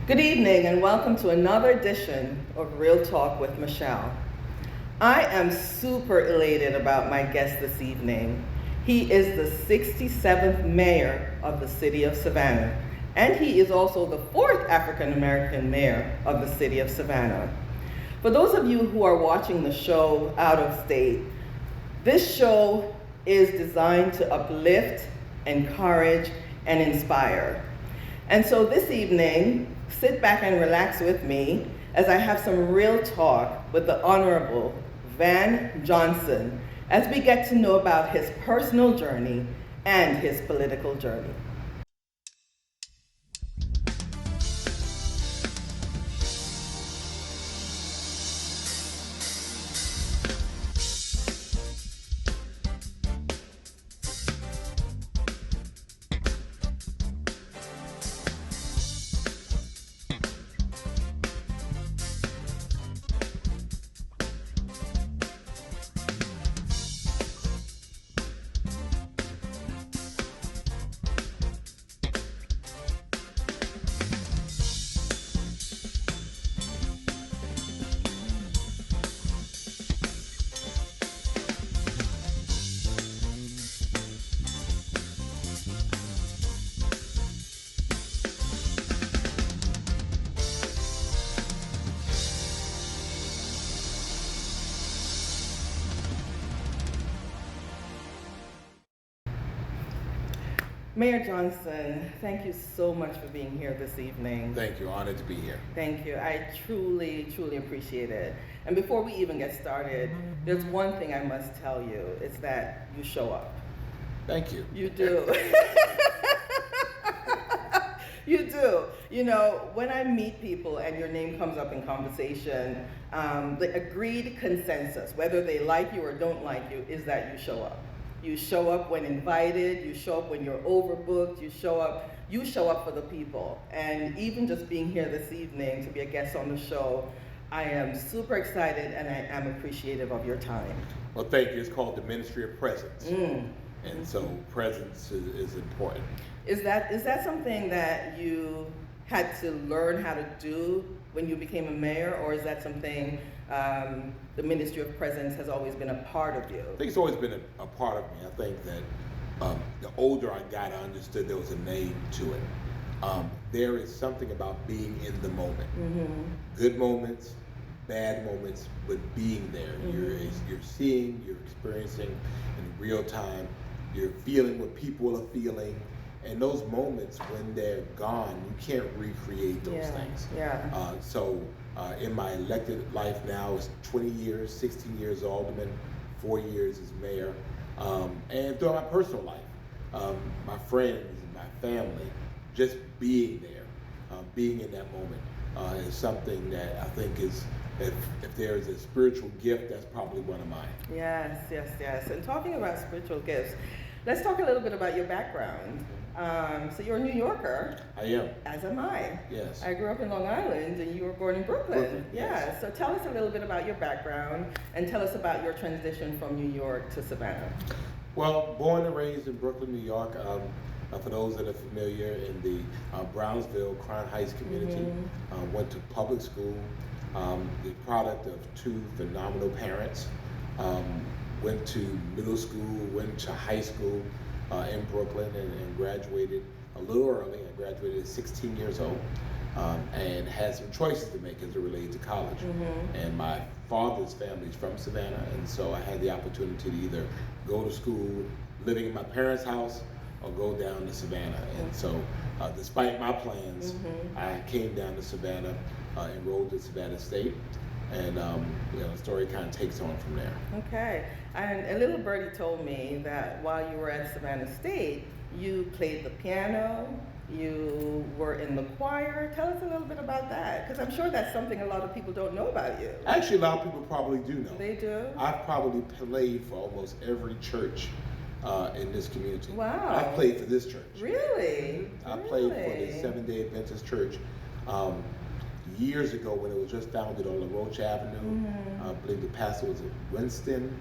Good evening and welcome to another edition of Real Talk with Michelle. I am super elated about my guest this evening. He is the 67th mayor of the city of Savannah, and he is also the 4th African American mayor of the city of Savannah. For those of you who are watching the show out of state, this show is designed to uplift, encourage, and inspire. And so this evening, sit back and relax with me as I have some real talk with the Honorable Van Johnson as we get to know about his personal journey and his political journey. Mayor Johnson, thank you so much for being here this evening. Thank you. Honored to be here. Thank you. I truly, truly appreciate it. And before we even get started, there's one thing I must tell you. It's that you show up. Thank you. You do. You do. You know, when I meet people and your name comes up in conversation, the agreed consensus, whether they like you or don't like you, is that you show up. You show up when invited, you show up when you're overbooked, you show up for the people. And even just being here this evening to be a guest on the show, I am super excited and I am appreciative of your time. Well, thank you. It's called the Ministry of Presence. And so presence is important. Is that something that you had to learn how to do when you became a mayor, or is that something the Ministry of Presence has always been a part of you? I think it's always been a part of me. I think that the older I got, I understood there was a name to it. There is something about being in the moment. Good moments, bad moments, but being there. You're seeing, you're experiencing in real time, you're feeling what people are feeling. And those moments, when they're gone, you can't recreate those things. So in my elected life now, it's 20 years, 16 years as alderman, 4 years as mayor. And throughout my personal life, my friends, my family, just being there, being in that moment is something that I think is, if there is a spiritual gift, that's probably one of mine. Yes. And talking about spiritual gifts, let's talk a little bit about your background. So you're a New Yorker. I am. As am I. Yes. I grew up in Long Island and you were born in Brooklyn. Yes. So tell us a little bit about your background and tell us about your transition from New York to Savannah. Well, born and raised in Brooklyn, New York. For those that are familiar, in the Brownsville, Crown Heights community. Went to public school, the product of two phenomenal parents. Went to middle school, went to high school in Brooklyn and graduated a little early. I graduated at 16 years old and had some choices to make as it related to college. And my father's family is from Savannah, and so I had the opportunity to either go to school living in my parents' house or go down to Savannah. And so despite my plans, I came down to Savannah, enrolled at Savannah State, and the story kind of takes on from there. Okay, and a little birdie told me that while you were at Savannah State, you played the piano, you were in the choir. Tell us a little bit about that, because I'm sure that's something a lot of people don't know about you. Actually, a lot of people probably do know. They do? I've probably played for almost every church in this community. Wow. I played for this church. Really? I played for the Seventh-day Adventist church years ago when it was just founded on LaRoche Avenue. I believe the pastor was Winston.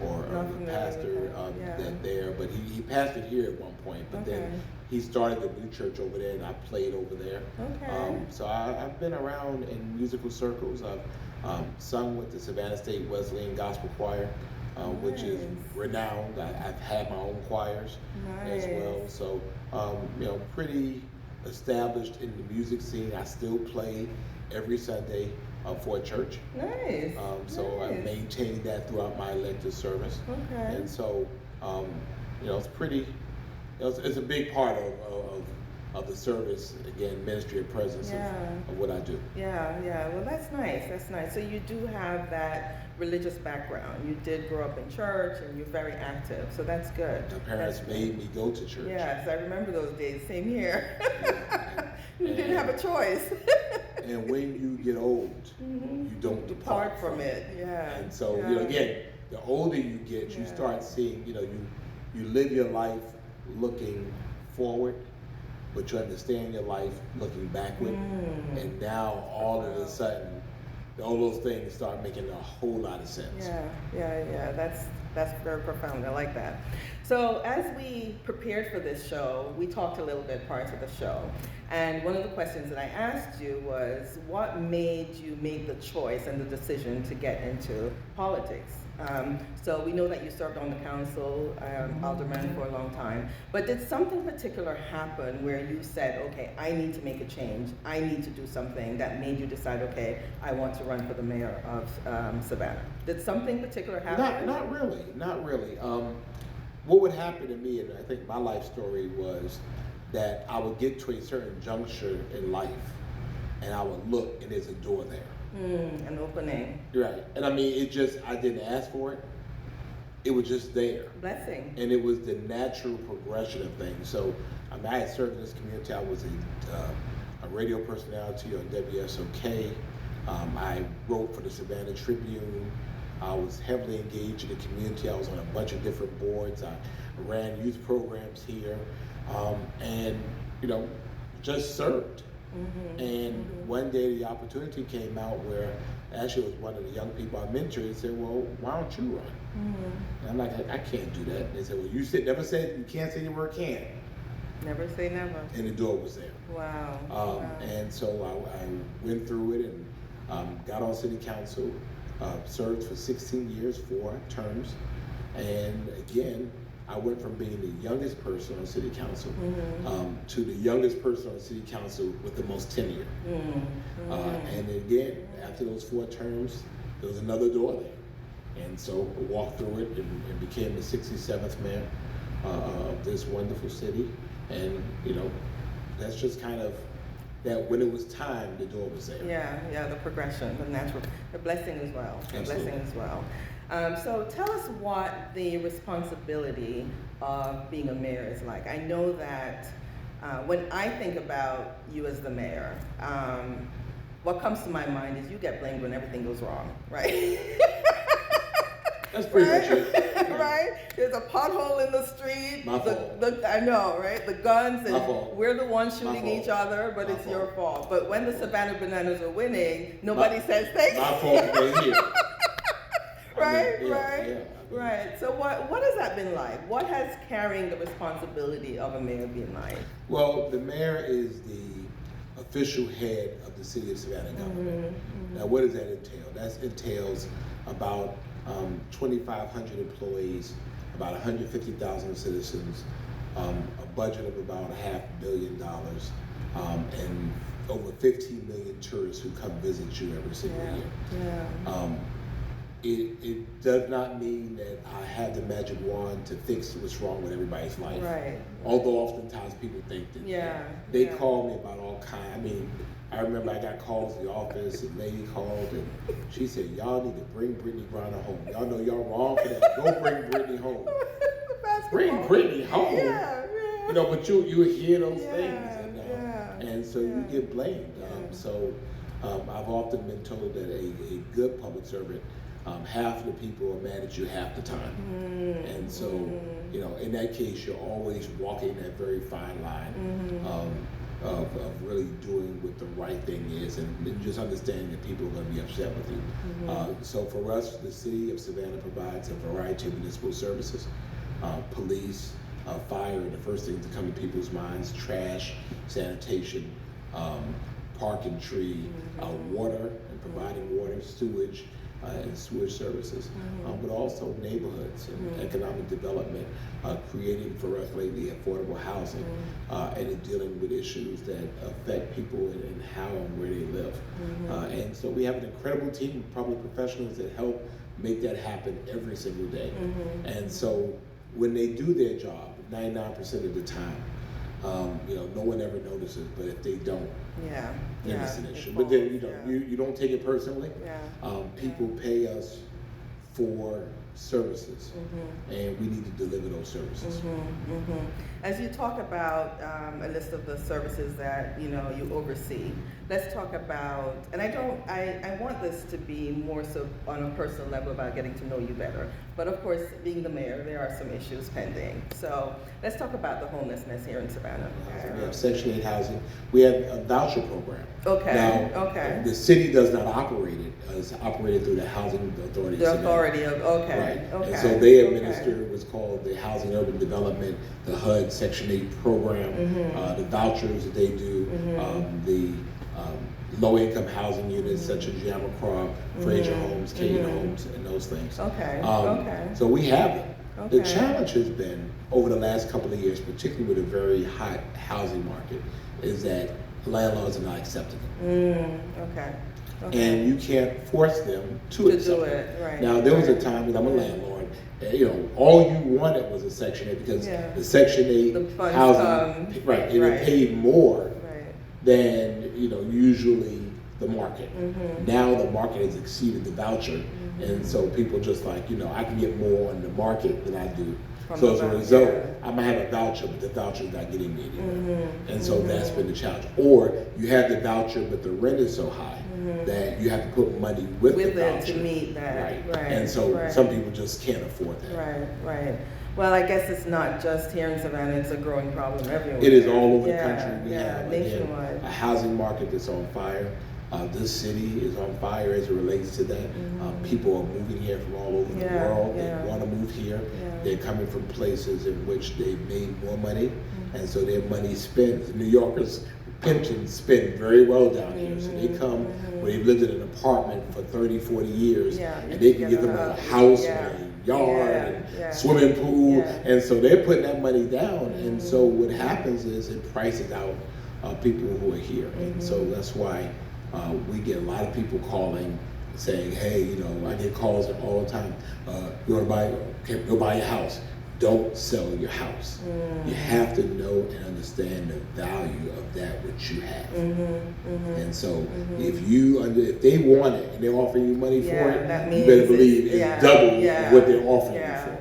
or the pastor that there, but he pastored here at one point, but then he started a new church over there, and I played over there. So I've been around in musical circles. I've sung with the Savannah State Wesleyan Gospel Choir, which is renowned. I've had my own choirs as well, so pretty established in the music scene. I still play every Sunday for a church. So I maintain that throughout my elective service. And so it's pretty. It's a big part of the service, again, ministry and presence of what I do. Well, that's nice. That's nice. So you do have that religious background. You did grow up in church, and you're very active. So that's good. My parents made me go to church. Yes, I remember those days. Same here. You didn't have a choice. And when you get old, you don't depart from it. And so, again, the older you get, you start seeing, you live your life looking forward, but you understand your life looking backward. And now all of a sudden, all those things start making a whole lot of sense. That's very profound. I like that. So as we prepared for this show, we talked a little bit prior to the show. And one of the questions that I asked you was, what made you make the choice and the decision to get into politics? So we know that you served on the council, alderman for a long time, but did something particular happen where you said, okay, I need to make a change, I need to do something, that made you decide, okay, I want to run for the mayor of Savannah? Did something particular happen? Not really. What would happen to me, and I think my life story was that I would get to a certain juncture in life, and I would look, and there's a door there. An opening. Right. And I mean, I didn't ask for it. It was just there. Blessing. And it was the natural progression of things. So, I had served in this community. I was a radio personality on WSOK. I wrote for the Savannah Tribune. I was heavily engaged in the community. I was on a bunch of different boards. I ran youth programs here. And, just served. And one day the opportunity came out where actually it was one of the young people I mentored and said, well, why don't you run? And I'm like, I can't do that. And they said, well, you can't say the word can. Never say never. And the door was there. Wow. And so I went through it and got on city council, served for 16 years, 4 terms. And again, I went from being the youngest person on city council to the youngest person on city council with the most tenure. And again, after those 4 terms, there was another door there. And so I walked through it and became the 67th mayor of this wonderful city. And, that's just kind of that when it was time, the door was there. Yeah, the progression, the natural, the blessing as well. The Absolutely. Blessing as well. So tell us what the responsibility of being a mayor is like. I know that when I think about you as the mayor, what comes to my mind is you get blamed when everything goes wrong, right? That's pretty much it. Right? There's a pothole in the street. My fault. I know, right? The guns, and we're the ones shooting each other, but it's your fault. But when the Savannah Bananas are winning, nobody says thank you. My fault, they're here. Right. So what has that been like? What has carrying the responsibility of a mayor been like? Well, the mayor is the official head of the city of Savannah government. Now, what does that entail? That entails about 2,500 employees, about 150,000 citizens, a budget of about $500 million, and over 15 million tourists who come visit you every single year. It does not mean that I have the magic wand to fix what's wrong with everybody's life. Right. Although oftentimes people think that they call me about all kinds. I mean, I remember I got calls to the office, and a lady called and she said, y'all need to bring Brittany Griner home. Y'all know y'all wrong for that. Go bring Brittany home. Bring Brittany home. But you hear those things. And so you get blamed. So I've often been told that a good public servant, half of the people are mad at you half the time. And so, in that case, you're always walking that very fine line. of really doing what the right thing is, and just understanding that people are going to be upset with you. So for us, the city of Savannah provides a variety of municipal services, police, fire, and the first things that come to people's minds: trash, sanitation, park and tree, water, and providing water, sewage, and sewage services, but also neighborhoods and economic development, creating for us lately affordable housing, and dealing with issues that affect people and how and where they live. And so we have an incredible team of public professionals that help make that happen every single day. And so when they do their job, 99% of the time, no one ever notices, but if they don't, then it's an issue. But then you don't take it personally. People pay us for services, and we need to deliver those services. As you talk about a list of the services that you oversee, let's talk about, and I want this to be more so on a personal level about getting to know you better. But of course, being the mayor, there are some issues pending. So let's talk about the homelessness here in Savannah. We have Section 8 housing. We have a voucher program. Now, the city does not operate it. It's operated through the Housing Authority. The authority of, And so they administer what's called the Housing Urban Development, the HUD Section 8 program, the vouchers that they do, the low-income housing units such as Yamacraw, Fraser Homes, Kane Homes, and those things. So we have them. The challenge has been, over the last couple of years, particularly with a very hot housing market, is that landlords are not accepting them. And you can't force them to accept it. Now, there was a time when I'm a landlord, all you wanted was a Section 8 because the Section 8 housing, it paid more than usually the market. Now the market has exceeded the voucher, and so people just I can get more on the market than I do. So as a result, I might have a voucher, but the voucher is not getting me anywhere. And so that's been the challenge. Or you have the voucher, but the rent is so high that you have to put money with the voucher to meet that. And so some people just can't afford that. Well, I guess it's not just here in Savannah, it's a growing problem everywhere. It is all over the country. We have nationwide. A housing market that's on fire. This city is on fire as it relates to that. People are moving here from all over the world. They want to move here. They're coming from places in which they've made more money, and so their money spends. New Yorkers' pensions spend very well down here, so they come where they've lived in an apartment for 30, 40 years, and they can give them a house and a yard and swimming pool, and so they're putting that money down, and so what happens is it prices out people who are here, and so that's why we get a lot of people calling saying, hey, I get calls all the time. You want to go buy your house. Don't sell your house. You have to know and understand the value of that which you have. And so if they want it and they're offering you money for it, you better believe it's double what they're offering you for it.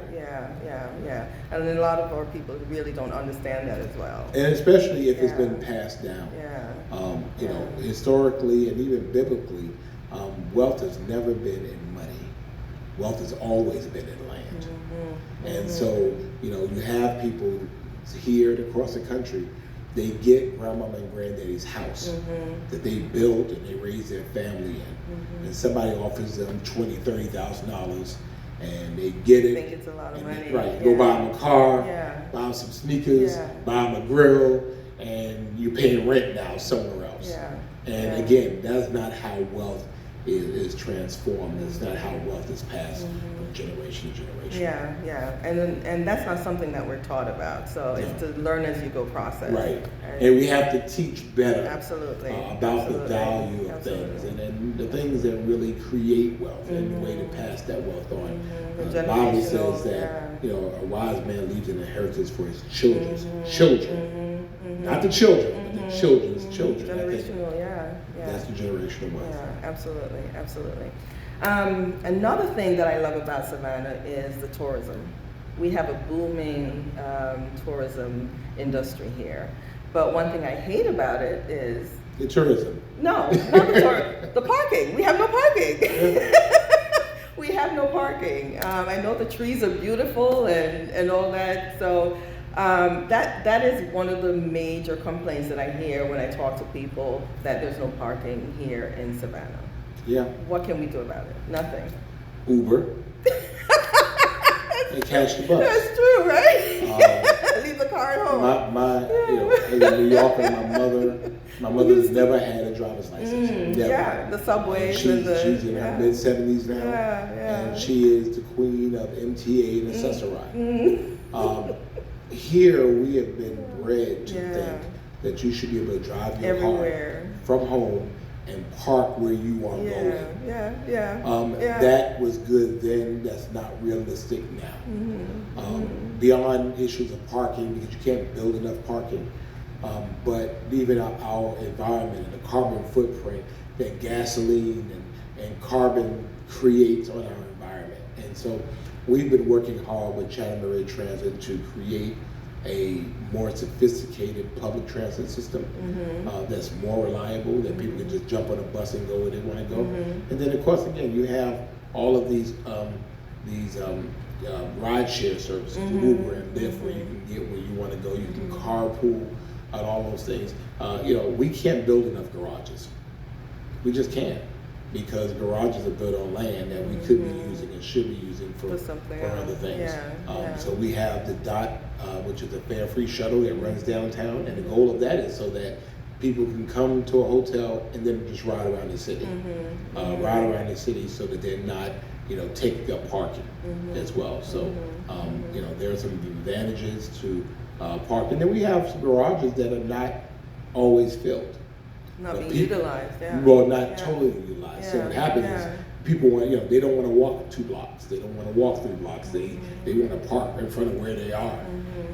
And a lot of our people really don't understand that as well. And especially if it's been passed down. Historically and even biblically, wealth has never been in money. Wealth has always been in land. And so, you have people here and across the country, they get grandmama and granddaddy's house that they built and they raised their family in. And somebody offers them $20,000, $30,000 and they get it. I think it's a lot of money. Go buy them a car, buy them some sneakers, buy them a grill, and you're paying rent now somewhere else. And again, that's not how wealth is transformed. It's not how wealth is passed from generation to generation. And that's not something that we're taught about. So it's to learn as you go process. And we have to teach better about the value of things and the things that really create wealth and the way to pass that wealth on. The Bible says that a wise man leaves an inheritance for his children's children. Not the children, but the children's children. Generational, That's the generational wealth. Absolutely. Another thing that I love about Savannah is the tourism. We have a booming tourism industry here. But one thing I hate about it is... The tourism. No, not the tourism. The parking. We have no parking. We have no parking. I know the trees are beautiful and all that. So That is one of the major complaints that I hear when I talk to people, that there's no parking here in Savannah. Yeah. What can we do about it? Nothing. Uber. And catch the bus. That's true, right? Leave the car at home. In New York, my mother's never had a driver's license. Never. Yeah, the subways. She's in her mid-70s now. And she is the queen of MTA and Accessorize. Here, we have been bred to think that you should be able to drive your car from home and park where you are going. That was good then. That's not realistic now. Beyond issues of parking, because you can't build enough parking, but even our environment and the carbon footprint that gasoline and carbon creates on our environment. And so we've been working hard with Chatham Area Transit to create a more sophisticated public transit system that's more reliable, that people can just jump on a bus and go where they want to go. And then, of course, again, you have all of these ride-share services, Uber and Lyft, where you can get where you want to go. You can carpool and all those things. We can't build enough garages. We just can't, because garages are built on land that we could be using and should be using for other things. So we have the DOT, which is a fare-free shuttle that runs downtown, and the goal of that is so that people can come to a hotel and then just ride around the city. Ride around the city so that they're not, taking up parking as well. So, there are some advantages to parking. And then we have some garages that are not always filled. Not being utilized, Well, not totally utilized. So what happens is people want, they don't want to walk 2 blocks. They don't want to walk 3 blocks. They want to park in front of where they are.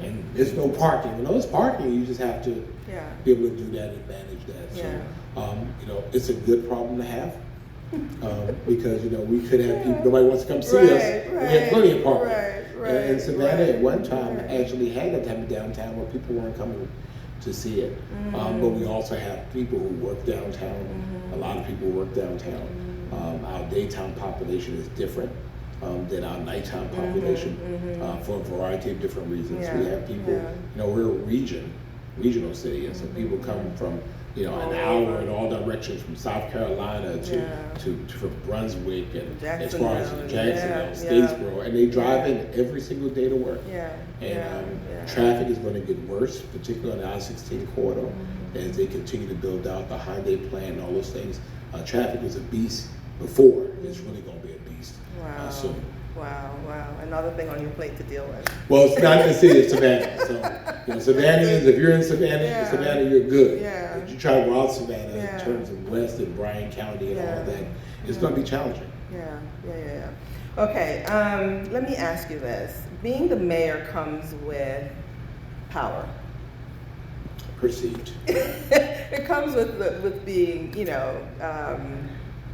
And there's no parking. When there's parking, you just have to be able to do that and manage that. So, it's a good problem to have. Because, we could have people, nobody wants to come see us. We have plenty of parking. And Savannah at one time actually had a type of downtown where people weren't coming to see it. But we also have people who work downtown. A lot of people work downtown. Our daytime population is different than our nighttime population for a variety of different reasons. We have people, we're a regional city, and so people come from an hour in all directions, from South Carolina to from Brunswick and as far as Jacksonville, Statesboro, and they drive in every single day to work. Traffic is going to get worse, particularly on the I-16 corridor, as they continue to build out the Hyundai plan and all those things. Traffic was a beast before; it's really going to be a beast soon. Wow. Another thing on your plate to deal with. Well, it's not in the city of Savannah. So, Savannahans, if you're in Savannah, you're good. If you try to go out Savannah in terms of West and Bryan County and all of that, it's going to be challenging. Okay, let me ask you this. Being the mayor comes with power. Perceived. It comes with being,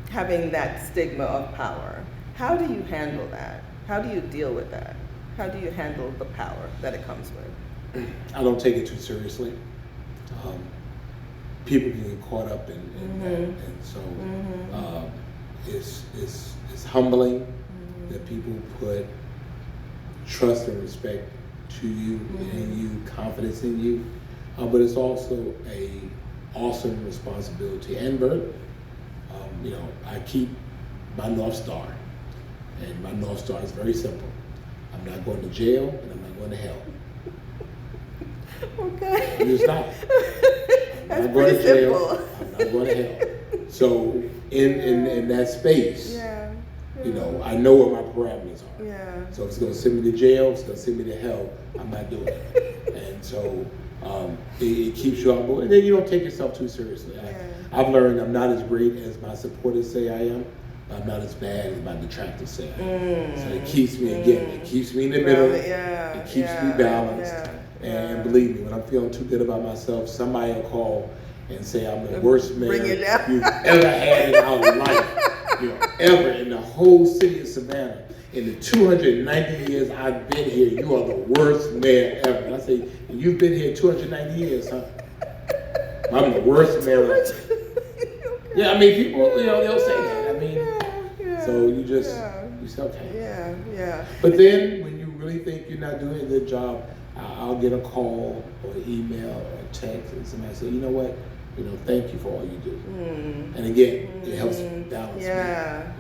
having that stigma of power. How do you handle that? How do you deal with that? How do you handle the power that it comes with? I don't take it too seriously. People can get caught up in that, and so it's humbling that people put trust and respect to you, in you, confidence in you, but it's also a awesome responsibility and burden. I keep my North Star. And my North Star is very simple. I'm not going to jail, and I'm not going to hell. Okay. I'm just not. I'm not going to jail. I'm not going to hell. So in that space, I know what my parameters are. So if it's going to send me to jail, if it's going to send me to hell, I'm not doing it. And so it keeps you humble, and then you don't take yourself too seriously. I've learned I'm not as great as my supporters say I am. I'm not as bad as my detractors say I am. So it keeps me, it keeps me in the middle. It keeps me balanced. And believe me, when I'm feeling too good about myself, somebody will call and say I'm the worst mayor you've ever had in our life. Ever in the whole city of Savannah. In the 290 years I've been here, you are the worst mayor ever. And I say, you've been here 290 years, huh? I'm the worst mayor ever. Yeah, I mean, people, they'll say that. I mean, so you just, you say, okay. Yeah. But then when you really think you're not doing a good job, I'll get a call or an email or a text, and somebody say, you know what, thank you for all you do. And again, it helps balance me.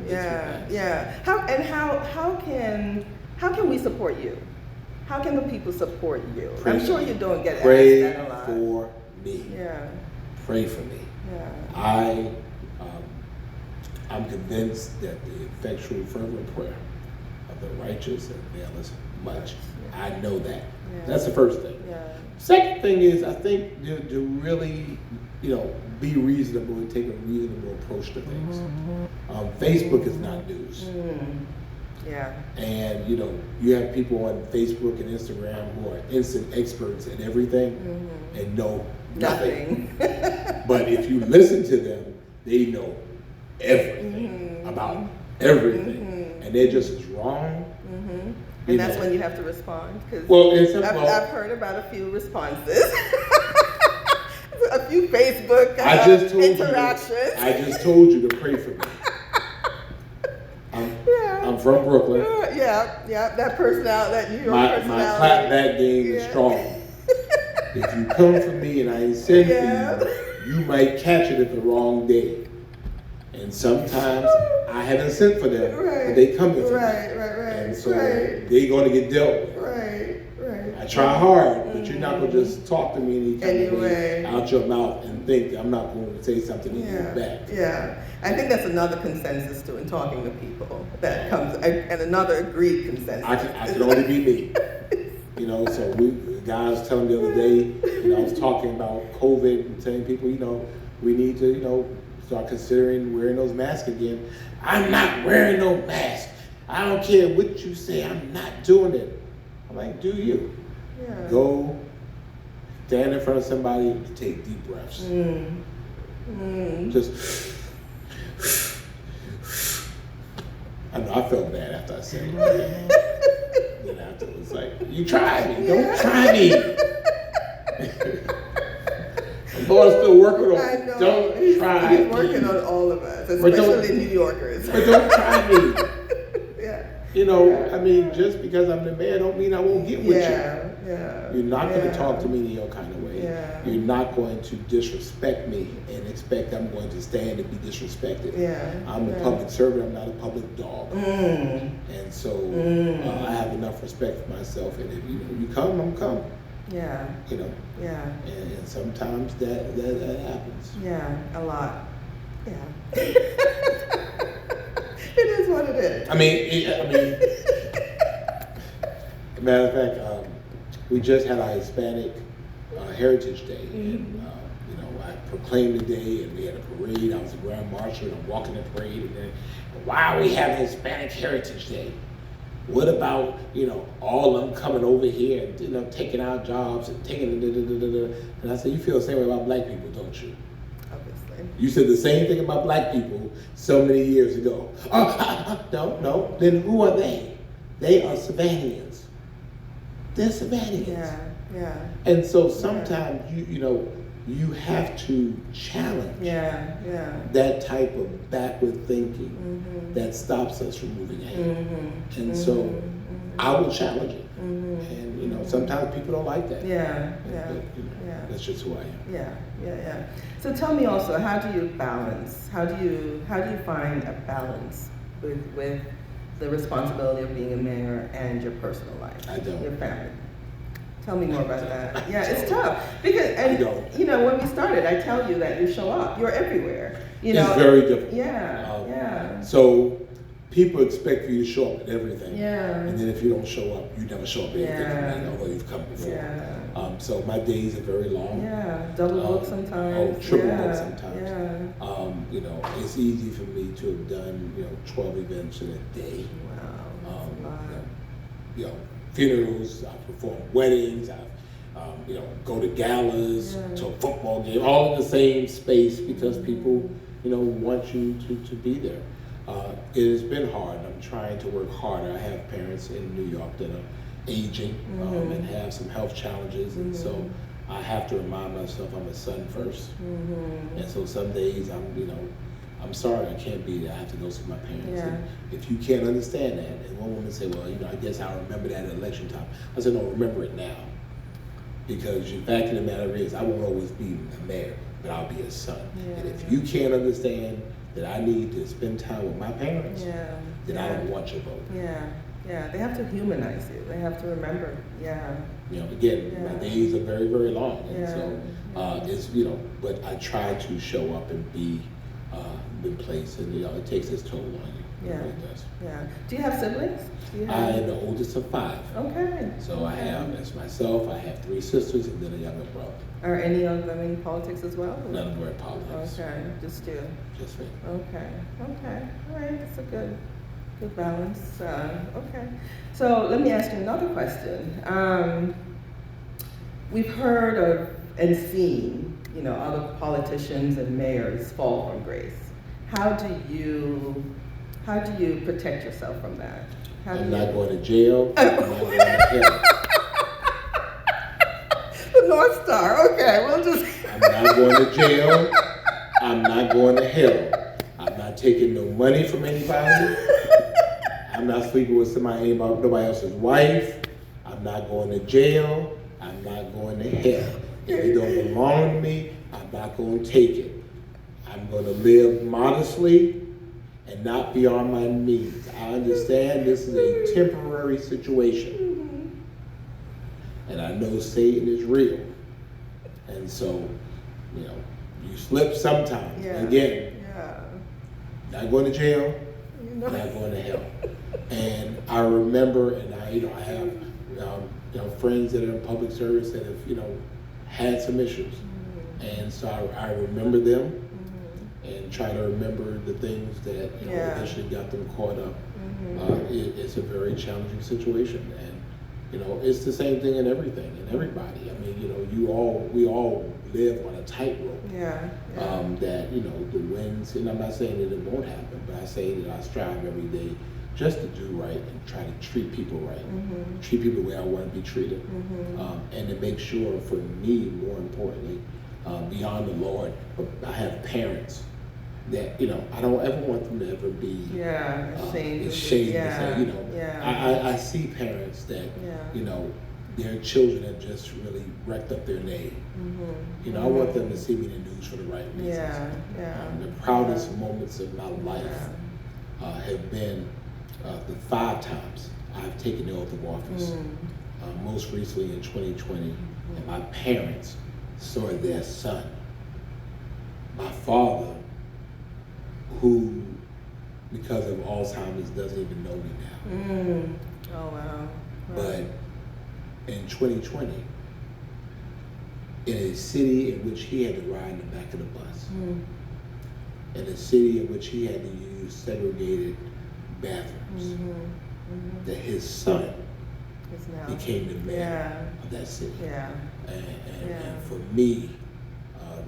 Yeah. How can we support you? How can the people support you? I'm sure you don't get asked that a lot. Pray for me. Yeah. Pray for me. Yeah. I'm convinced that the effectual fervent prayer of the righteous availeth much. I know that. Yeah. That's the first thing. Yeah. Second thing is, I think to really, be reasonable and take a reasonable approach to things. Facebook is not news. Yeah. And you have people on Facebook and Instagram who are instant experts at everything and know nothing. But if you listen to them, they know everything about everything, and they're just as wrong. And that's when you have to respond. I've heard about a few responses. A few Facebook interactions. I just told you to pray for me. I'm from Brooklyn. That personality, that New York personality. My clapback game is strong. If you come for me and I ain't send for you, you might catch it at the wrong day. And sometimes I haven't sent for them, but they come for me. And so they're going to get dealt with. I try hard, but you're not going to just talk to me any kind of way out your mouth and think I'm not going to say something to you back. Yeah. I think that's another consensus too in talking to people that comes, and another agreed consensus. I can only be me. So the guy was telling me the other day, I was talking about COVID and telling people, we need to, start considering wearing those masks again. I'm not wearing no mask. I don't care what you say, I'm not doing it. I'm like, do you? Yeah. Go stand in front of somebody and take deep breaths. Just, I know I felt bad after I said it. Then after it was like, you tried me, don't try me. The Lord's still working on me. Don't try me. He's working on all of us, especially New Yorkers. But don't try me. Just because I'm the man don't mean I won't get with you. You're not going to talk to me in your kind of way. You're not going to disrespect me and expect I'm going to stand and be disrespected. I'm a public servant, I'm not a public dog. And so I have enough respect for myself, and if you come, I'm come. And sometimes that happens. A lot. It is what it is. Matter of fact, we just had our Hispanic Heritage Day, and I proclaimed the day, and we had a parade. I was a grand marshal, and I'm walking the parade, and then, why are we having Hispanic Heritage Day? What about all of them coming over here and taking our jobs and taking and I said, you feel the same way about black people, don't you? Obviously. You said the same thing about black people so many years ago. No. Then who are they? They are Savannians. They're Savannians. And so sometimes you have to challenge that type of backward thinking that stops us from moving ahead. And so I will challenge it. And sometimes people don't like that. That's just who I am. So tell me also, how do you balance? How do you find a balance with the responsibility of being a mayor and your personal life? I don't. Your family. Tell me more about that. It's tough because when we started, I tell you that you show up. You're everywhere. It's very difficult. So people expect you to show up at everything. And then if you don't show up, you never show up at anything, although you've come before. So my days are very long. Double book sometimes. Triple book sometimes. It's easy for me to have done 12 events in a day. Wow. Funerals, I perform weddings, I go to galas, to a football game, all in the same space because people, want you to be there. It has been hard. I'm trying to work harder. I have parents in New York that are aging and have some health challenges, and so I have to remind myself I'm a son first. And so some days I'm sorry I can't be there. I have to go see my parents. And if you can't understand that, and one woman said, well, I guess I'll remember that at election time. I said, no, remember it now. Because the fact of the matter is, I won't always be a mayor, but I'll be a son. Yeah. And if you can't understand that I need to spend time with my parents, then I don't want your vote. Yeah, they have to humanize you. They have to remember. Again, my days are very, very long, and so it's But I try to show up and be in place, and it takes its toll on you. It really does. Yeah. Do you have siblings? I am the oldest of 5. Okay. So I have, as myself, I have 3 sisters and then a younger brother. Are any of them in politics as well? None of them are in politics. Okay, just you. Just me. Okay. All right, that's a good balance. Okay. So let me ask you another question. We've heard of and seen, other politicians and mayors fall from grace. How do you protect yourself from that? I'm not going to jail. I'm not going to hell. The North Star. Okay, we'll just. I'm not going to jail. I'm not going to hell. I'm not taking no money from anybody. I'm not sleeping with nobody else's wife. I'm not going to jail. I'm not going to hell. If it don't belong to me, I'm not going to take it. I'm going to live modestly and not beyond my means. I understand this is a temporary situation. And I know Satan is real. And so, you slip sometimes. Again, not going to jail, not going to hell. And I remember, and I have friends that are in public service that have had some issues, and so I remember them and try to remember the things that eventually got them caught up. It's a very challenging situation, and it's the same thing in everything and everybody. I mean, we all live on a tightrope. That the winds, and I'm not saying that it won't happen, but I say that I strive every day just to do right and try to treat people right, treat people the way I want to be treated, and to make sure, for me, more importantly, beyond the Lord, I have parents that I don't ever want them to ever be ashamed to say, I see parents that their children have just really wrecked up their name. I want them to see me in the news for the right reasons. The proudest moments of my life have been the 5 times I've taken the oath of office. Most recently in 2020, and my parents saw their son. My father, who, because of Alzheimer's, doesn't even know me now. Oh, wow. But in 2020, in a city in which he had to ride in the back of the bus, in a city in which he had to use segregated bathrooms, that his son became the mayor of that city. And for me,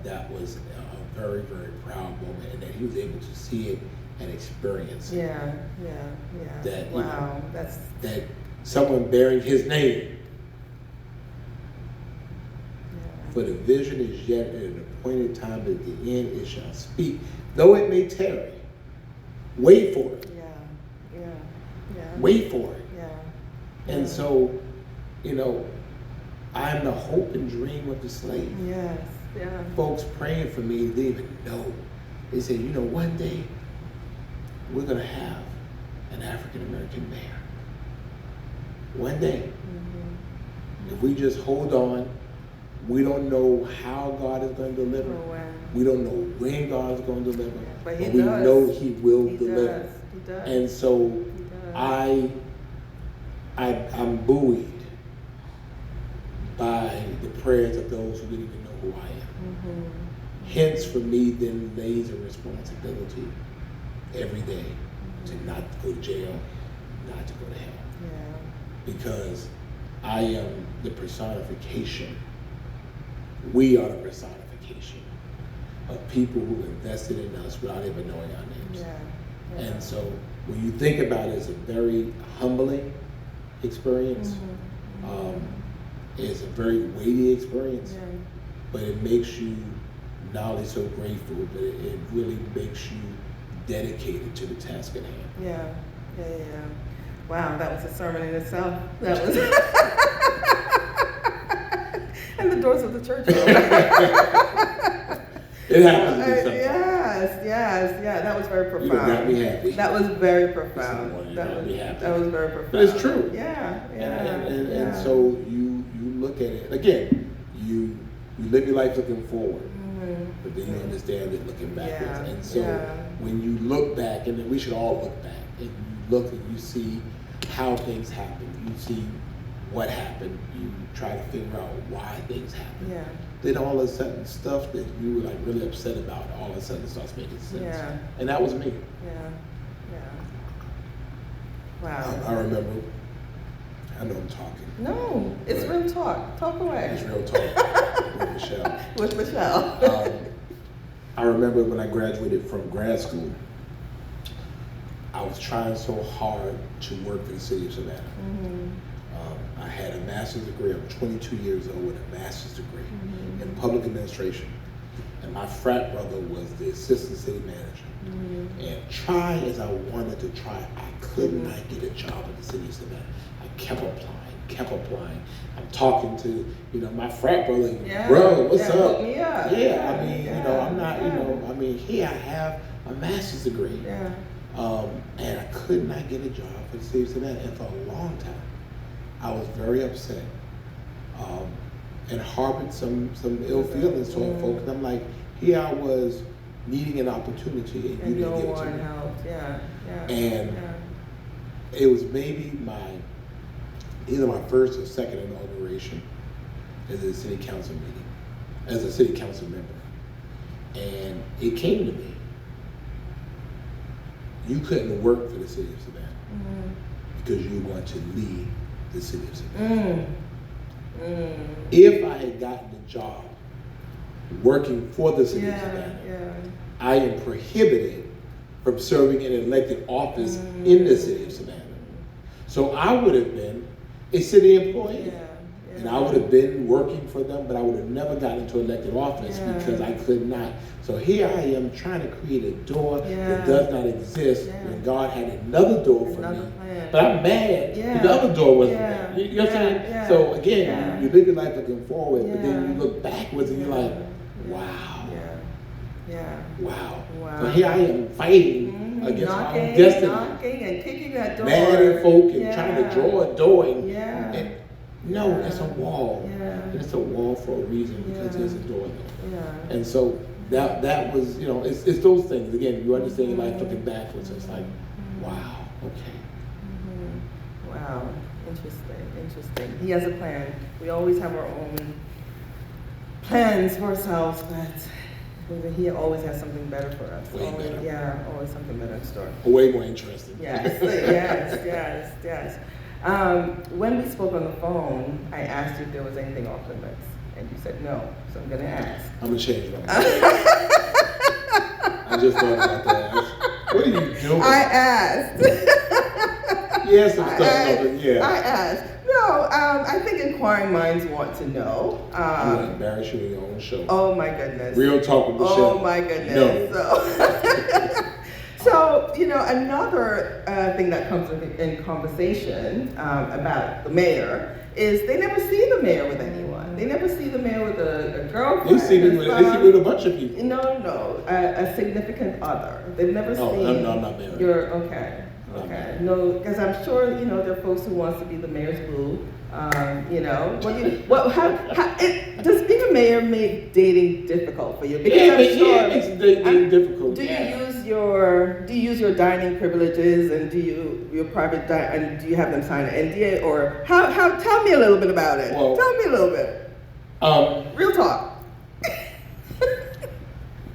that was a very, very proud moment, and that he was able to see it and experience it. That, that someone bearing his name, for the vision is yet at an appointed time, but at the end it shall speak. Though it may tarry, wait for it. Wait for it. And so, I'm the hope and dream of the slave. Folks praying for me, they didn't even know. They said, one day we're going to have an African-American mayor. One day. If we just hold on, we don't know how God is going to deliver. We don't know when God is going to deliver. But we know He will deliver. He does. And so I'm buoyed by the prayers of those who didn't even know who I am. Hence, for me, then lays a responsibility every day to not go to jail, not to go to hell. Because I am the personification. We are the personification of people who invested in us without even knowing our names. And so when you think about it, it's a very humbling experience. It's a very weighty experience, but it makes you not only so grateful, but it really makes you dedicated to the task at hand. Wow, that was a sermon in itself. That was. And the doors of the church are open. It happens to be sometimes. Yes. That was very profound. You got me happy. That was very profound. That was very profound. But it's true. Yeah. And so you look at it again. You live your life looking forward, but then you understand it looking backwards. And so when you look back, and we should all look back, and you look and you see how things happen. You see what happened. You try to figure out why things happen. Yeah. Then all of a sudden, stuff that you were like really upset about, all of a sudden starts making sense. Yeah. And that was me. Yeah. Wow. I remember. I know I'm talking. No, it's real talk. Talk away. It's real talk with Michelle. With Michelle. I remember when I graduated from grad school, I was trying so hard to work for the city of Savannah. I had a master's degree. I'm 22 years old with a master's degree in public administration. And my frat brother was the assistant city manager. And try as I wanted to try, I could not get a job in the city of Savannah. I kept applying. I'm talking to, my frat brother, bro, what's up? Hook me up. I'm not, here I have a master's degree. And I could not get a job for the city of Savannah. And for a long time, I was very upset and harbored some ill feelings toward folks. And I'm like, here I was needing an opportunity and you didn't give it to me. Helped. And it was maybe either my first or second inauguration as a city council meeting, as a city council member. And it came to me, you couldn't work for the city of Savannah because you want to lead the city of Savannah. If I had gotten a job working for the city of Savannah, I am prohibited from serving an elected office in the city of Savannah. So I would have been a city employee. And I would have been working for them, but I would have never gotten into elected office because I could not. So here I am trying to create a door that does not exist when God had another door for me. But I'm mad that the other door wasn't there. You know what I'm saying? So again, you live your life looking forward, but then you look backwards and you're like, wow. Wow. So here I am fighting against my own destiny. Knocking and kicking that door. Mad at folk and trying to draw a door. And no, it's a wall. And it's a wall for a reason because there's a door there. And so that was, it's those things. Again, you understand your life looking backwards. It's like, wow, okay. Wow, interesting. He has a plan. We always have our own plans for ourselves, but he always has something better for us. Always something better in store. Way more interesting. Yes. When we spoke on the phone, I asked you if there was anything off limits, and you said no. So I'm going to ask. I'm going to change my mind. I just thought about that. What are you doing? I asked. Some stuff. I asked. No, I think inquiring minds want to know. I'm going to embarrass you in your own show. Oh my goodness. Real talk with Michelle. Oh my goodness. No. So, another thing that comes in conversation about the mayor is they never see the mayor with anyone. They never see the mayor with a girlfriend. They see me with a bunch of people. No, a significant other. They've never seen. No, I'm not married. You're okay. No, because I'm sure there are folks who wants to be the mayor's boo. Does being a mayor make dating difficult for you? Because it makes dating difficult. Do you use your dining privileges and your private and do you have them sign an NDA or how? Tell me a little bit about it. Well, tell me a little bit. Real talk.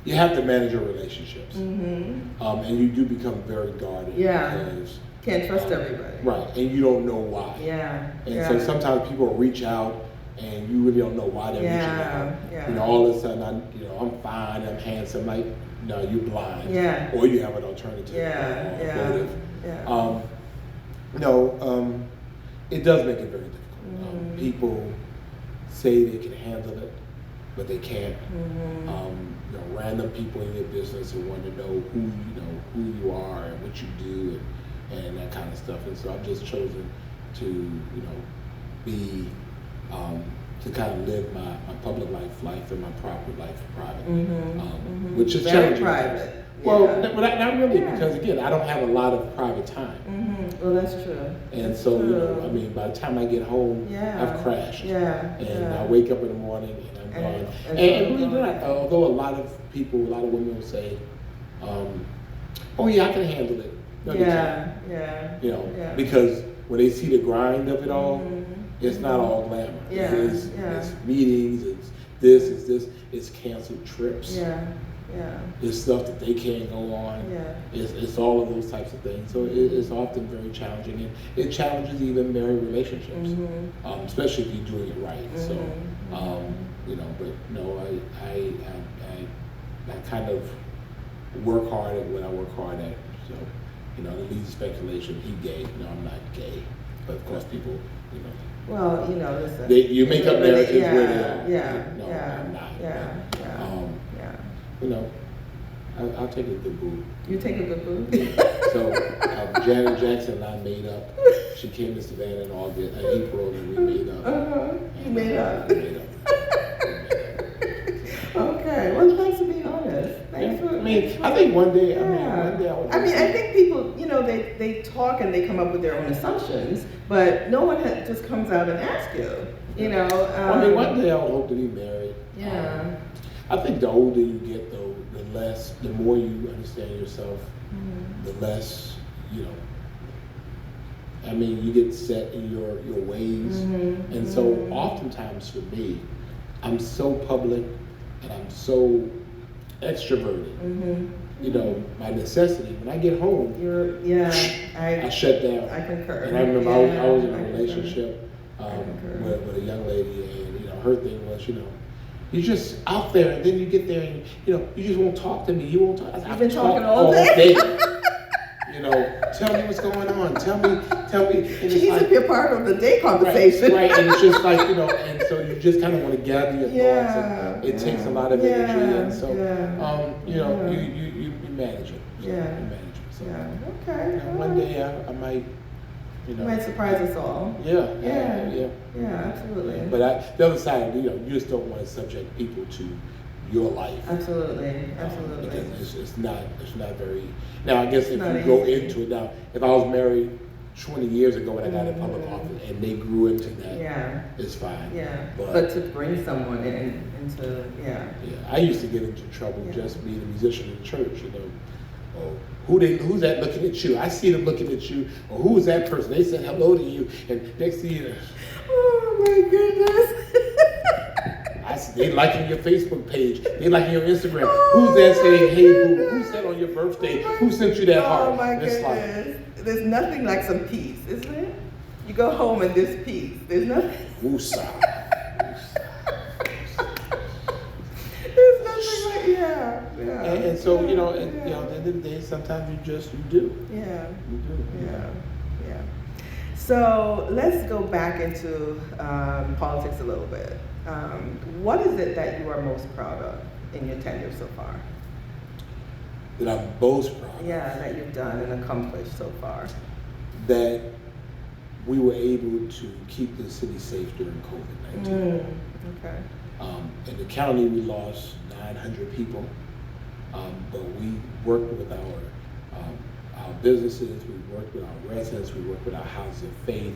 You have to manage your relationships, and you do become very guarded. Because, can't trust everybody. Right, and you don't know why. So sometimes people reach out, and you really don't know why they're reaching out. All of a sudden, I'm fine, I'm handsome. Like, no, you're blind. Or you have an alternative motive. It does make it very difficult. People say they can handle it, but they can't. Random people in your business who want to know who you are and what you do and that kind of stuff. And so I've just chosen to be to kind of live my public life and my private life private, Mm-hmm. which is very challenging. private. Well, Yeah. not really, because again, I don't have a lot of private time. Mm-hmm. Well, that's true. And That's so, true. I mean, by the time I get home, I've crashed. Yeah. And I wake up in the morning and I'm gone. And believe it or not, although a lot of women will say, oh yeah, I can handle it. No, they can't. Yeah. Because when they see the grind of it all, Mm-hmm. it's not all glamour. Yeah. It's meetings, it's canceled trips. Yeah. It's stuff that they can't go on. Yeah. It's all of those types of things. So it's often very challenging, and it challenges even married relationships, especially if you're doing it right. So, but no, I kind of work hard at what I work hard at. So, the leads to speculation. He gay? No, I'm not gay. But of course, people, Well, listen. You make up narratives where they are. Yeah. I'm not. I'll take a good boo. You take a good boo? So Janet Jackson and I made up. She came to Savannah in April, and we made up. You made up. We made up. Okay. Well, thanks for being honest. I think one day. I think people, they talk and they come up with their own assumptions, but no one just comes out and asks you. One day I would hope to be married. Yeah. I think the older you get, though, the more you understand yourself, the less, you get set in your ways. And so oftentimes for me, I'm so public and I'm so extroverted. My necessity. When I get home, I shut down. I concur. And I remember I was in a relationship with a young lady, and her thing was, you're just out there, and then you get there, and you just won't talk to me. You won't talk. You've been talking all day. Tell me what's going on. Tell me. And she needs to be a part of the day conversation. Right. And it's just like, and so you just kind of want to gather your thoughts. And it takes a lot of energy, and so you manage it. So you manage it. So, Okay. One day I might. You might surprise us all. Yeah, absolutely. But the other side, you just don't want to subject people to your life. Absolutely. Because it's not very. Now, I guess if you go into it now, if I was married 20 years ago when I got in public office and they grew into that, it's fine. Yeah. But to bring someone into. I used to get into trouble just being a musician in church. Oh, who's that looking at you? I see them looking at you. Or who is that person? They said hello to you, and next thing you know, oh my goodness. They liking your Facebook page. They liking your Instagram. Who's that saying hey boo? Who's that on your birthday? Who sent you that heart? Oh my goodness. There's nothing like some peace, isn't it? You go home and there's peace. There's nothing. Woosah. There's nothing like And so at the end of the day, sometimes you do. Yeah. You do. Yeah. So let's go back into politics a little bit. What is it that you are most proud of in your tenure so far? That I'm most proud of? Yeah, that you've done and accomplished so far. That we were able to keep the city safe during COVID-19. Okay. In the county, we lost 900 people, but we worked with our businesses, we worked with our residents, we worked with our houses of faith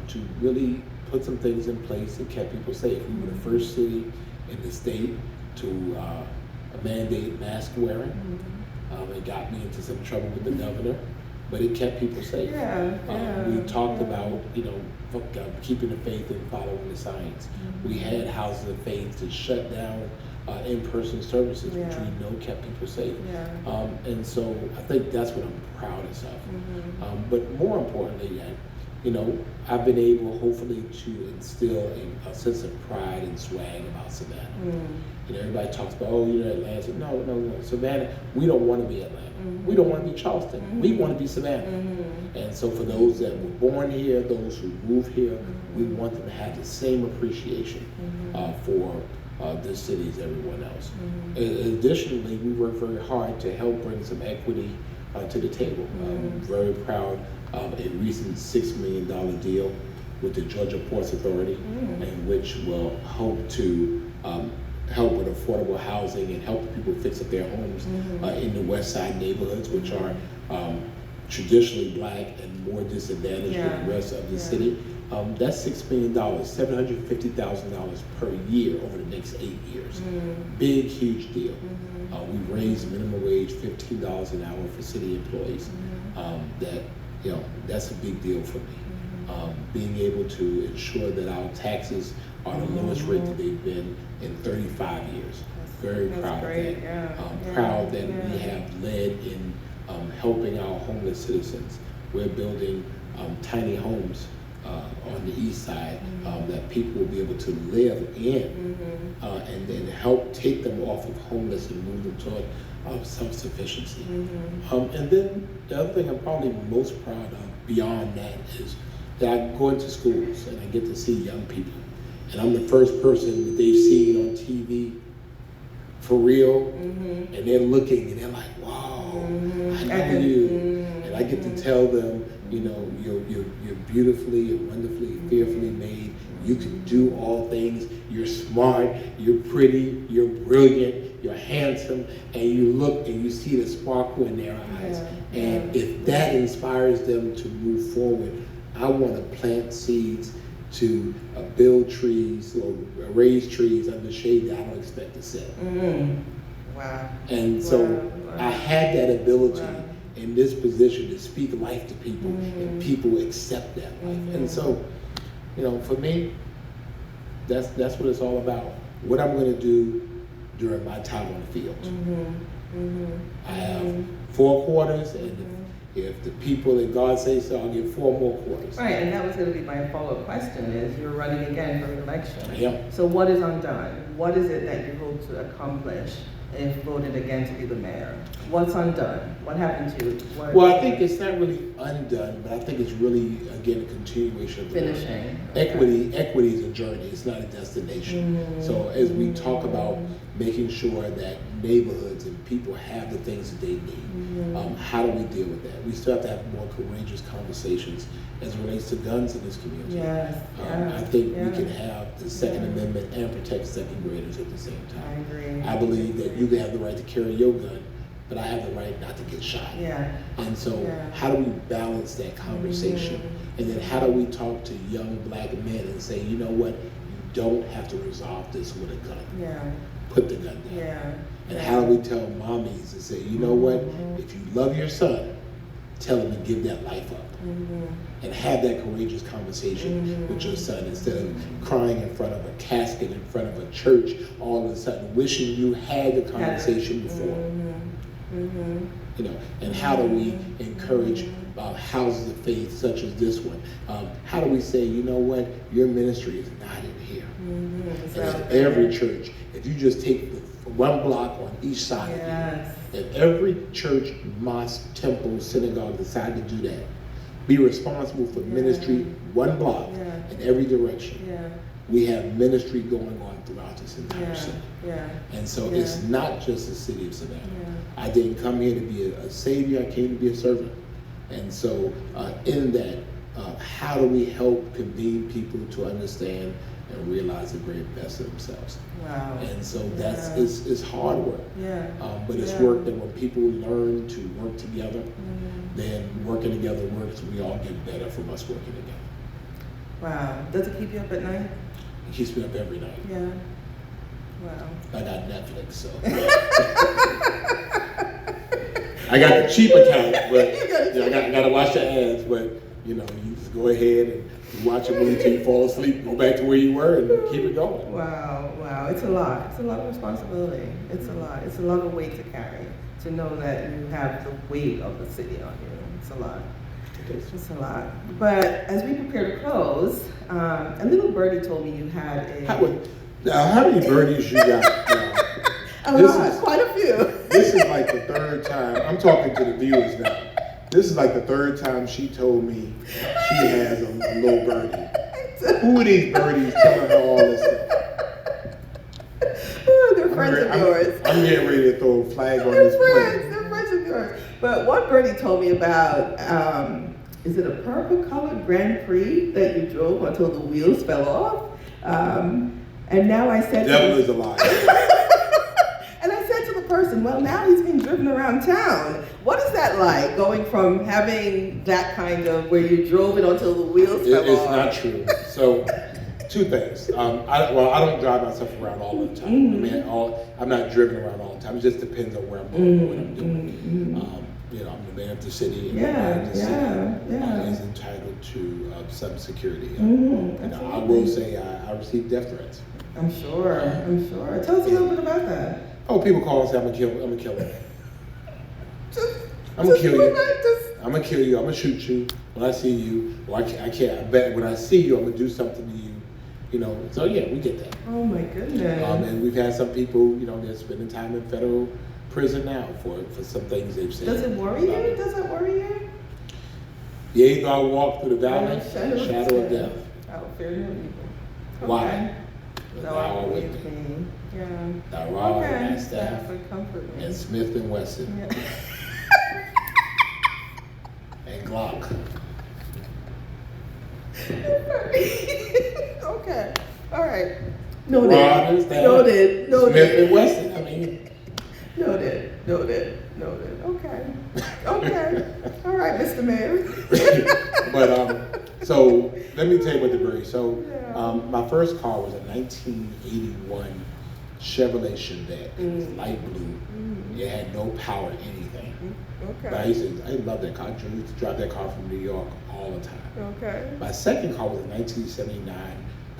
to really put some things in place that kept people safe. We were the first city in the state to mandate mask wearing. It got me into some trouble with the governor, but it kept people safe. We talked about, keeping the faith and following the science. We had houses of faith to shut down in-person services, which we know kept people safe. And so I think that's what I'm proudest of. But more importantly, I've been able, hopefully, to instill a sense of pride and swag about Savannah. Everybody talks about, Atlanta. No, Savannah, we don't want to be Atlanta. We don't want to be Charleston. We want to be Savannah. And so for those that were born here, those who move here, we want them to have the same appreciation for this city as everyone else. Additionally, we work very hard to help bring some equity to the table. I'm very proud of a recent $6 million deal with the Georgia Ports Authority, and which will hope to help with affordable housing and help people fix up their homes in the West Side neighborhoods, which are traditionally black and more disadvantaged than the rest of the city. That's $6 million, $750,000 per year over the next 8 years. Big, huge deal. We've raised minimum wage $15 an hour for city employees. That's a big deal for me. Being able to ensure that our taxes are the lowest rate that they've been in 35 years. Very proud of that. Proud that we have led in helping our homeless citizens. We're building tiny homes on the east side that people will be able to live in and then help take them off of homeless and move them toward self-sufficiency. And then the other thing I'm probably most proud of beyond that is that I go into schools and I get to see young people. And I'm the first person that they've seen on TV for real, and they're looking and they're like, wow, I know you. And I get to tell them, you're beautifully and wonderfully, fearfully made. You can do all things. You're smart, you're pretty, you're brilliant, you're handsome, and you look and you see the sparkle in their eyes. And if that inspires them to move forward, I want to plant seeds to build trees or raise trees under shade that I don't expect to sit. Wow. And so I had that ability in this position to speak life to people, and people accept that life. And so, for me, that's what it's all about. What I'm going to do during my time on the field. I have 4 quarters, and if the people that God says so, I'll get 4 more quarters. Right, and that was going to be my follow-up question is, you're running again for re-election. Yeah. So what is undone? What is it that you hope to accomplish if voted again to be the mayor? What's undone? What happened to you? Well, I think it's not really undone, but I think it's really, again, a continuation of the finishing. Equity is a journey, it's not a destination. So as we talk about making sure that neighborhoods and people have the things that they need, how do we deal with that? We still have to have more courageous conversations as it relates to guns in this community. I think we can have the Second Amendment and protect second graders at the same time. I agree. I believe that you can have the right to carry your gun, but I have the right not to get shot. And so how do we balance that conversation? And then how do we talk to young black men and say, you know what, you don't have to resolve this with a gun. Put the gun down. And how do we tell mommies and say, you know what, if you love your son, tell him to give that life up. And have that courageous conversation with your son instead of crying in front of a casket, in front of a church, all of a sudden wishing you had the conversation before. And how do we encourage houses of faith such as this one? How do we say, you know what, your ministry is not in here. And at every church, if you just take one block on each side of you, if every church, mosque, temple, synagogue decide to do that, be responsible for ministry one block in every direction. We have ministry going on throughout this entire city. And so it's not just the city of Savannah. I didn't come here to be a savior, I came to be a servant. And so in that, how do we help convene people to understand and realize the great best of themselves? And so it's hard work. But it's work that when people learn to work together, then working together works, we all get better from us working together. Does it keep you up at night? It keeps me up every night. I got Netflix, so. I got the cheap account, but I gotta watch the ads, but you just go ahead and watch a movie till you fall asleep, go back to where you were and keep it going. Wow, it's a lot. It's a lot of responsibility. It's a lot. It's a lot of weight to carry, to know that you have the weight of the city on you. It's a lot. It's a lot. But as we prepare to close, a little birdie told me you had how many birdies you got now? Quite a few. This is like the 3rd time. I'm talking to the viewers now. This is like the 3rd time she told me she has a little birdie. Who are these birdies telling her all this stuff? They're friends of yours. I'm getting ready to throw a flag on this plane. They're friends of yours. But one birdie told me about is it a purple-colored Grand Prix that you drove until the wheels fell off? And now I said, devil is a liar. And I said to the person, well, now he's being driven around town. What is that like, going from having that kind of, where you drove it until the wheels fell off? It's not true. So, two things. I don't drive myself around all the time. Mm-hmm. I mean, I'm not driven around all the time. It just depends on where I'm going, what I'm doing. You know, I'm the man of the city, and the man of the city is entitled to some security. You know, I will say I received death threats. I'm sure. Tell us a little bit about that. Oh, people call and say, I'm gonna kill him. I'm gonna kill you. I'm gonna shoot you when I see you. Or I can't. I bet when I see you, I'm gonna do something to you. You know. So yeah, we get that. Oh my goodness. And we've had some people, you know, they're spending time in federal prison now for some things they've said. Does it worry you? Yea, though I walk through the valley, shadow of death. I will fear no evil. Why? Thou art with me. Yeah. Thy rod and thy staff, would comfort me. and Smith and Wesson, and Glock. Okay. All right. Rod and staff, Noted. Smith and Wesson. I mean. Noted. Okay. All right, Mr. Mayor. But so let me tell you what the very. So my first car was a 1981 Chevrolet Chevette. It was light blue. It had no power, anything. Okay. But I love that car. I used to drive that car from New York all the time. Okay. My second car was a 1979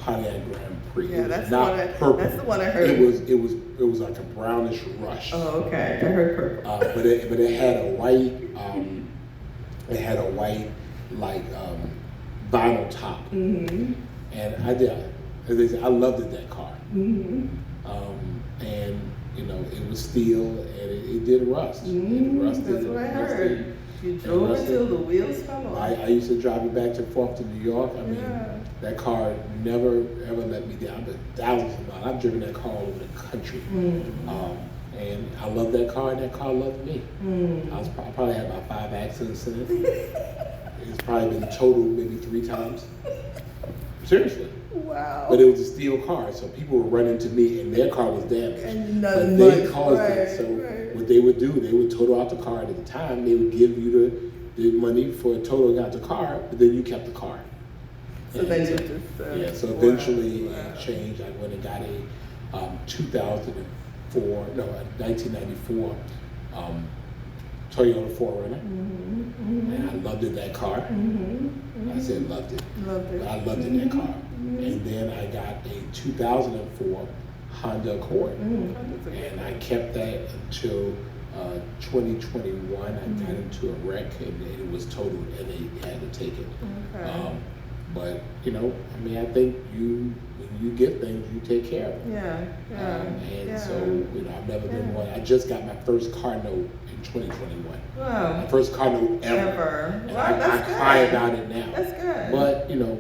Pontiac Grand Prix. Yeah, that's the one I heard. It was like a brownish rush. Oh, okay. I heard purple. But it had a white like vinyl top. And I loved that car. And you know, it was steel and it did rust. It rusted. That's what I heard. You drove it till the wheels fell off. I used to drive it back and forth to New York. I mean, that car never ever let me down. But thousands of miles. I've driven that car all over the country. And I love that car, and that car loved me. I probably had about 5 accidents in it. It's probably been totaled maybe 3 times. Seriously. Wow. But it was a steel car, so people would run into me, and their car was damaged. And but they caused it. So what they would do, they would total out the car. And at the time, they would give you the money for totaling out the car, but then you kept the car. So then you just so eventually it changed. I went and got a 1994 Toyota 4Runner, and I loved it, that car. I said loved it. But I loved it, that car. And then I got a 2004 Honda Accord, and I kept that until 2021. I got into a wreck, and it was totaled, and they had to take it. But you know, I mean, I think when you get things, you take care of it. So you know, I've never been one. I just got my first car note in 2021. Wow. My first car note ever. And I cry about it now. That's good. But you know,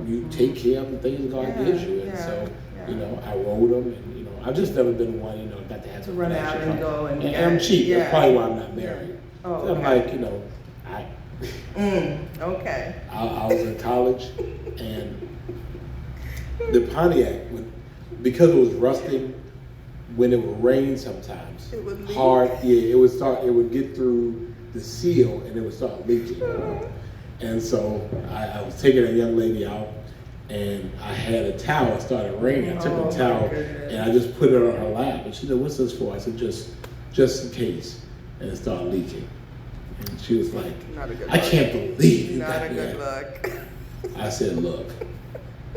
you take care of the things God gives you, and so you know, I rode them, and you know, I've just never been one. You know, got to have to run out and go and I'm cheap. That's probably why I'm not married. So I'm like, you know, okay. I was in college, and the Pontiac, because it was rusting, when it would rain sometimes, it would leak. hard. Yeah, it would get through the seal, and it would start leaking. And so I was taking a young lady out, and I had a towel. It started raining. I took a towel and I just put it on her lap, and she said, "What's this for?" I said, "Just in case," and it started leaking. And she was like, "I can't believe you got that." Not a good look. I said, "Look,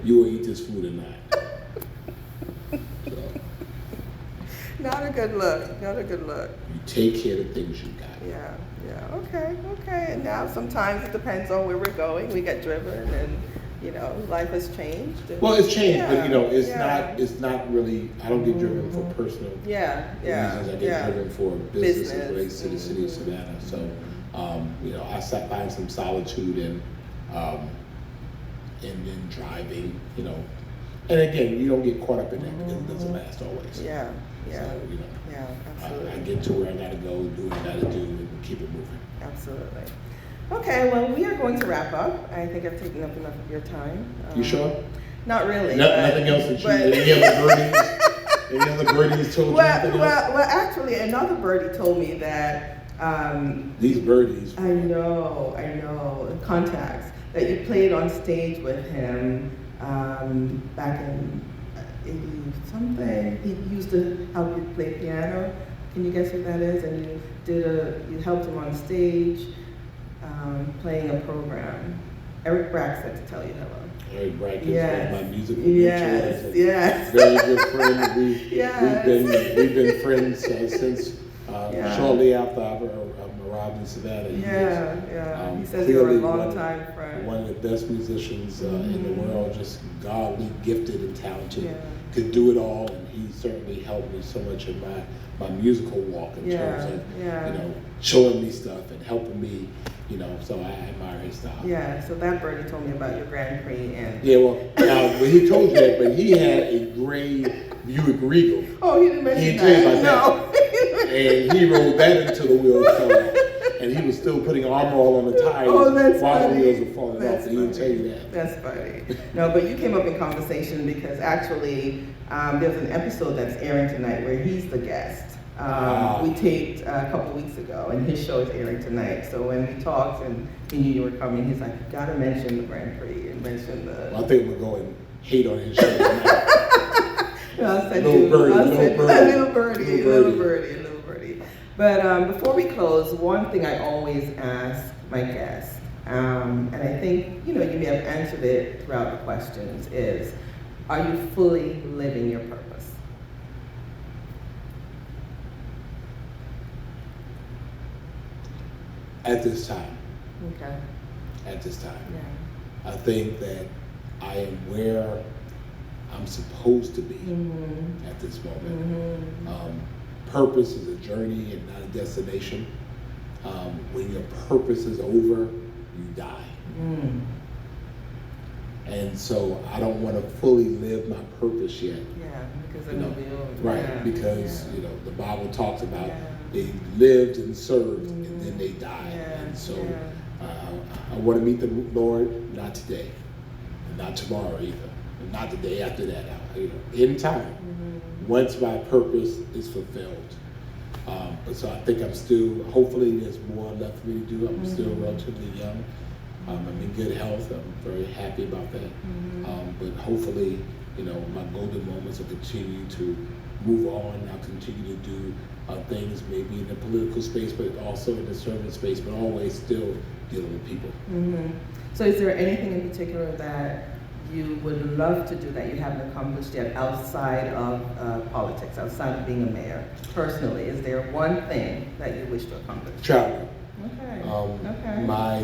you will eat this food or not." So, not a good look. Not a good look. You take care of the things you got. Yeah. Okay. And now sometimes it depends on where we're going. We get driven, and you know, life has changed. Well, it's changed, but you know, it's not really. I don't get driven for personal reasons. I get driven for business that relates to the city of Savannah. So, you know, I find some solitude in driving. You know, and again, you don't get caught up in that because it doesn't last always. So, you know, absolutely. I get to where I gotta go, do what I gotta do, and keep it moving. Absolutely. Okay, well, we are going to wrap up. I think I've taken up enough of your time. You sure? Not really. Nothing else that you, any other birdies told you anything else? Well, actually, another birdie told me that these birdies. I know. Contacts that you played on stage with him back in 80 something. He used to help you play piano. Can you guess who that is? And you helped him on stage playing a program. Eric Brack said to tell you hello. Eric Brack is yes. one of my musical yes. mentors. Yes. Very good friend. Yes. We've been friends since shortly after I arrived in Savannah. He says you're a long-time friend. One of the best musicians in the world, just godly, gifted, and talented. Could do it all, and he certainly helped me so much in my musical walk in terms of showing me stuff and helping me. So I admire his style. Yeah, so that birdie told me about your Grand Prix and... Yeah, well, he told you that, but he had a gray Buick Regal. Oh, he didn't mention that. He didn't tell you about that. And he rolled that until the wheels fell off. And he was still putting armor all on the tires while the wheels were falling off. And he didn't tell you that. That's funny. No, but you came up in conversation because actually there's an episode that's airing tonight where he's the guest. We taped a couple weeks ago, and his show is airing tonight. So when we talked and he knew you were coming, he's like, you gotta mention the Grand Prix and mention the... Well, I think we'll go and hate on his show tonight. I'll send you a little birdie. But before we close, one thing I always ask my guests, and I think, you may have answered it throughout the questions, is, are you fully living your purpose? At this time. Okay. At this time. Yeah. I think that I am where I'm supposed to be at this moment. Purpose is a journey and not a destination. When your purpose is over, you die. And so I don't want to fully live my purpose yet. Yeah, because it'll be over. Right, because the Bible talks about they lived and served and then they died. And so I want to meet the Lord, not today, and not tomorrow either, and not the day after that. In time, once my purpose is fulfilled. But so I think I'm still, hopefully there's more left for me to do. I'm still relatively young. I'm in good health. I'm very happy about that. But hopefully, my golden moments will continue to move on. I'll continue to do things maybe in the political space, but also in the service space, but always still dealing with people. So is there anything in particular that you would love to do that you haven't accomplished yet outside of politics, outside of being a mayor? Personally, is there one thing that you wish to accomplish? Travel. Okay. My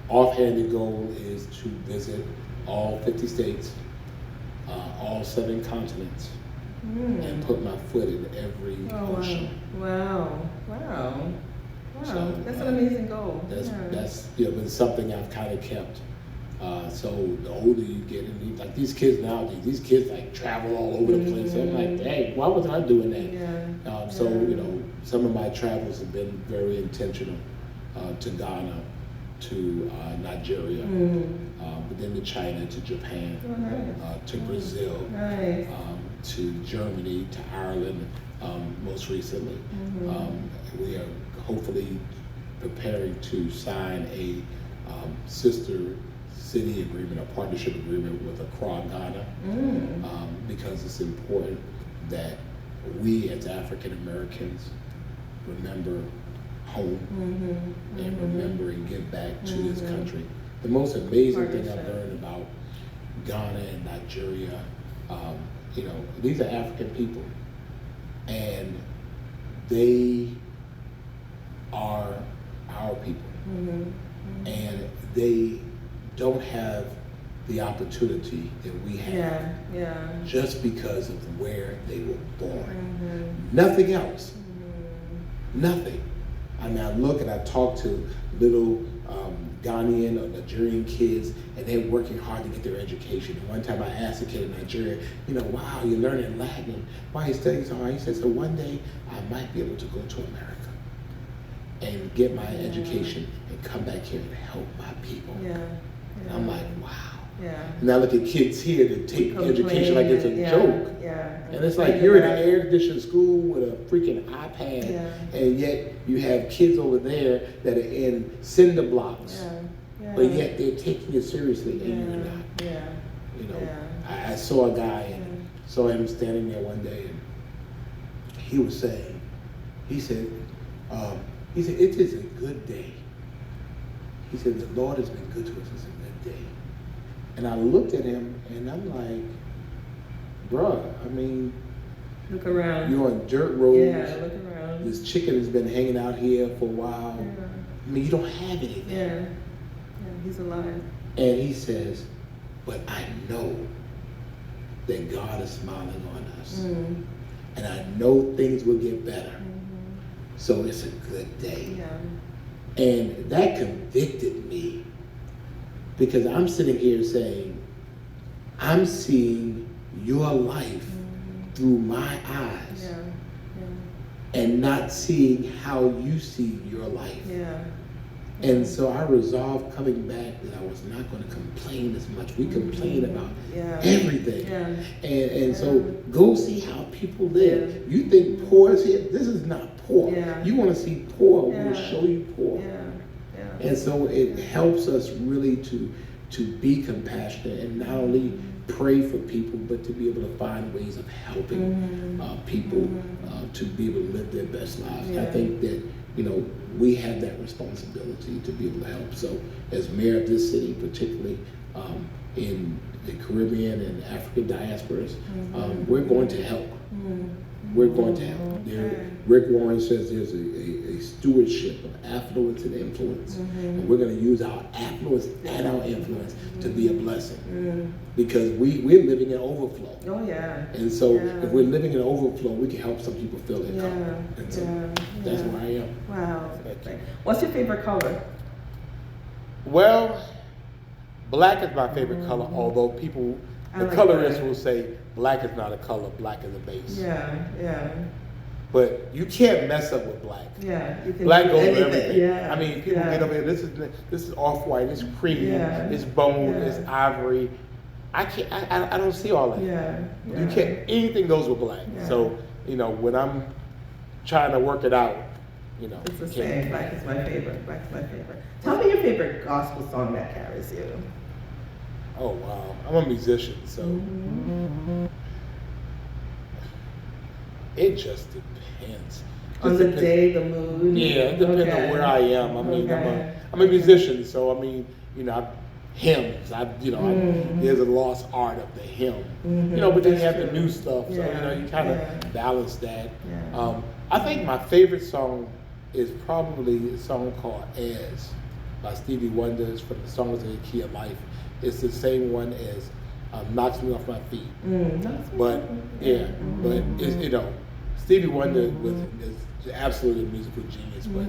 offhanded goal is to visit all 50 states, all 7 continents, and put my foot in every ocean. Wow. So, that's an amazing goal. That's been something I've kind of kept. So the older you get, and like these kids nowadays, these kids like travel all over the place. I'm like, hey, why wasn't I doing that? So some of my travels have been very intentional. To Ghana, to Nigeria, but then to China, to Japan, to Brazil, to Germany, to Ireland, most recently. We are hopefully preparing to sign a sister city agreement, a partnership agreement with Accra, Ghana, because it's important that we as African Americans remember home and remember and give back to this country. The most amazing thing I've learned about Ghana and Nigeria, these are African people, and they are our people, and they don't have the opportunity that we have just because of where they were born. Nothing else. Nothing. I mean, I look and I talk to little Ghanaian or Nigerian kids, and they're working hard to get their education. And one time I asked a kid in Nigeria, wow, you're learning Latin. Why are you studying so hard? He said, so one day I might be able to go to America. and get my education and come back here and help my people. And I'm like, wow. And I look at kids here that take education like it's a joke. And it's like you're in an air-conditioned school with a freaking iPad, and yet you have kids over there that are in cinder blocks, but yet they're taking it seriously, and you're not. You know, I saw a guy and saw him standing there one day, and he was saying, he said, it is a good day. He said, the Lord has been good to us. It's a good day. And I looked at him, and I'm like, bruh, I mean, look around. You're on dirt roads. Yeah, look around. This chicken has been hanging out here for a while. I mean, you don't have anything. Yeah, he's alive. And he says, but I know that God is smiling on us. And I know things will get better. So it's a good day. And that convicted me, because I'm sitting here saying, I'm seeing your life through my eyes and not seeing how you see your life. And so I resolved coming back that I was not going to complain as much. We complain about everything. And so go see how people live. You think poor is here? This is not poor. You want to see poor, we'll show you poor. And so it helps us really to be compassionate and not only pray for people, but to be able to find ways of helping people to be able to live their best lives. I think that, you know, we have that responsibility to be able to help. So as mayor of this city, particularly in the Caribbean and African diasporas, we're going to help. We're going to help. Rick Warren says there's a stewardship of affluence and influence. And we're going to use our affluence and our influence to be a blessing. Because we're living in overflow. And so if we're living in overflow, we can help some people fill their cup. And so that's where I am. Wow. What's your favorite color? Well, black is my favorite color, although people, the colorists will say black is not a color, black is a base. But you can't mess up with black. You can black goes with everything. I mean, people get over here, this is off-white, it's cream, it's bone, it's ivory. I don't see all that. You can't, anything goes with black. So, you know, when I'm trying to work it out, you know. It's the same. Black is my favorite. Black is my favorite. Tell me your favorite gospel song that carries you. Oh, wow. I'm a musician, so it just depends. On the day, the mood? Yeah, it depends on where I am. I mean, I'm a musician, so I mean, you know, hymns. There's a lost art of the hymn. You know, but then you have the new stuff, so you know, you kind of balance that. I think my favorite song is probably a song called "As" by Stevie Wonder. It's from the Songs of the Key of Life. It's the same one as "Knocks Me Off My Feet." But but it's, you know, Stevie Wonder is absolutely a musical genius. But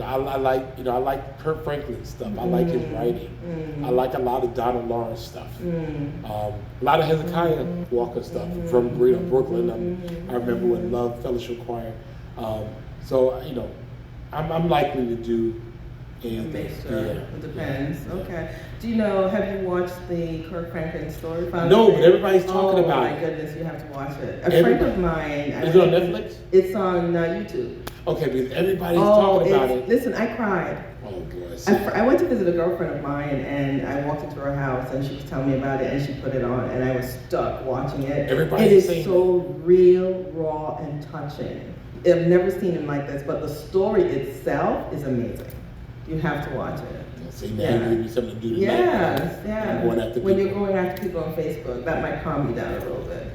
I like Kurt Franklin's stuff. I like his writing. I like a lot of Donald Lawrence stuff. A lot of Hezekiah Walker stuff from Brooklyn. I remember when Love Fellowship Choir. So you know, I'm likely to do anything. It depends. Do you know? Have you watched the Kurt Franklin story? No, but everybody's talking about it. Oh my goodness, you have to watch it. A friend of mine. Is it on Netflix? It's on YouTube. Okay, because everybody's talking about it. Listen, I cried. Oh boy. I went to visit a girlfriend of mine, and I walked into her house, and she was telling me about it, and she put it on, and I was stuck watching it. It is so real, raw, and touching. I've never seen it like this, but the story itself is amazing. You have to watch it. See, now you give me something to do tonight. When you're going after people on Facebook, that might calm you down a little bit.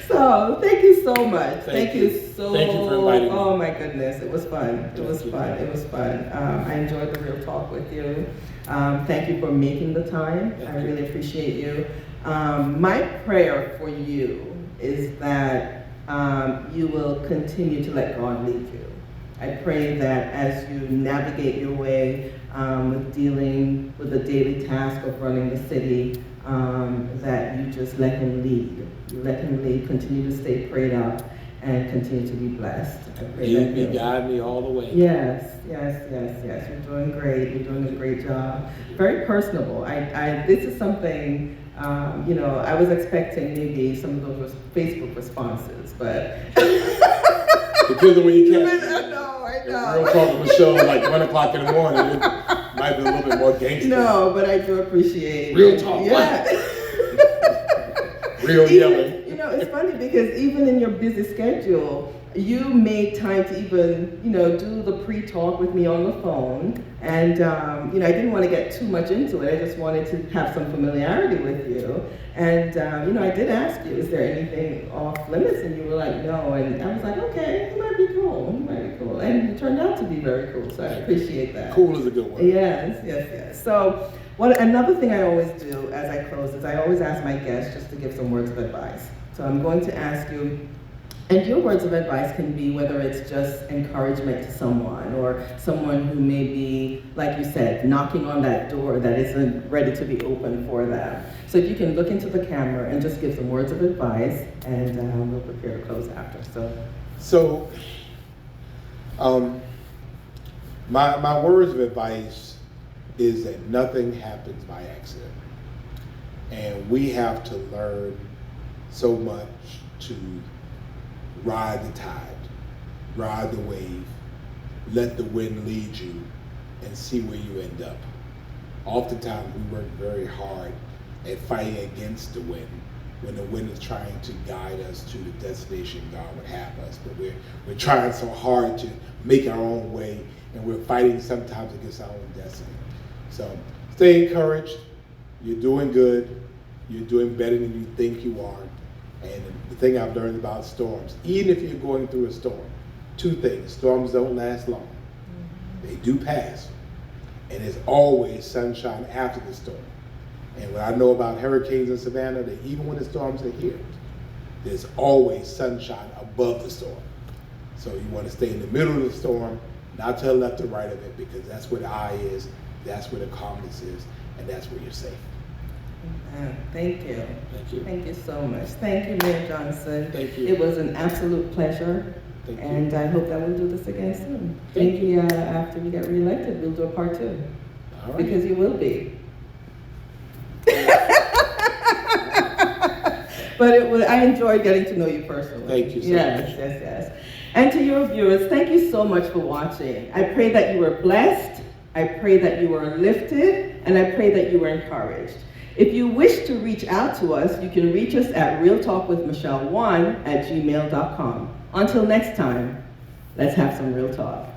So, thank you so much. Thank you for inviting me. Oh my goodness, it was fun. It was fun. I enjoyed the real talk with you. Thank you for making the time. I really appreciate you. My prayer for you is that you will continue to let God lead you. I pray that as you navigate your way with dealing with the daily task of running the city, that you just let him lead. You let him lead, continue to stay prayed up, and continue to be blessed. I pray You guide me all the way. Yes. You're doing great. You're doing a great job. Very personable. This is something, I was expecting maybe some of those Facebook responses, but. Because when you catch I know. Real Talk with Michelle like 1 o'clock in the morning, it might be a little bit more gangster. No, but I do appreciate Real Talk. Yeah. Real yelling. It's funny because even in your busy schedule, you made time to even, do the pre-talk with me on the phone. And, I didn't want to get too much into it. I just wanted to have some familiarity with you. And, I did ask you, is there anything off limits? And you were like, no. And I was like, okay, it might be cool. And you turned out to be very cool, so I appreciate that. Cool is a good word. Yes. So, another thing I always do as I close is I always ask my guests just to give some words of advice. So I'm going to ask you, and your words of advice can be whether it's just encouragement to someone or someone who may be, like you said, knocking on that door that isn't ready to be opened for them. So if you can look into the camera and just give some words of advice, and we'll prepare to close after. So my words of advice is that nothing happens by accident. And we have to learn so much to ride the tide, ride the wave, let the wind lead you, and see where you end up. Oftentimes we work very hard at fighting against the wind when the wind is trying to guide us to the destination God would have us. But we're trying so hard to make our own way, and we're fighting sometimes against our own destiny. So stay encouraged. You're doing good. You're doing better than you think you are. And the thing I've learned about storms, even if you're going through a storm, 2 things. Storms don't last long. They do pass. And there's always sunshine after the storm. And what I know about hurricanes in Savannah, that even when the storms are here, there's always sunshine above the storm. So you want to stay in the middle of the storm, not to the left or right of it, because that's where the eye is, that's where the calmness is, and that's where you're safe. Thank you. Thank you. Thank you so much. Thank you, Mayor Johnson. Thank you. It was an absolute pleasure. Thank you. And I hope that we'll do this again soon. Maybe after we get reelected, we'll do a part 2. All right. Because you will be. But I enjoyed getting to know you personally. Thank you so much. Yes. And to your viewers, thank you so much for watching. I pray that you were blessed. I pray that you were lifted. And I pray that you were encouraged. If you wish to reach out to us, you can reach us at realtalkwithmichelle1@gmail.com. Until next time, let's have some real talk.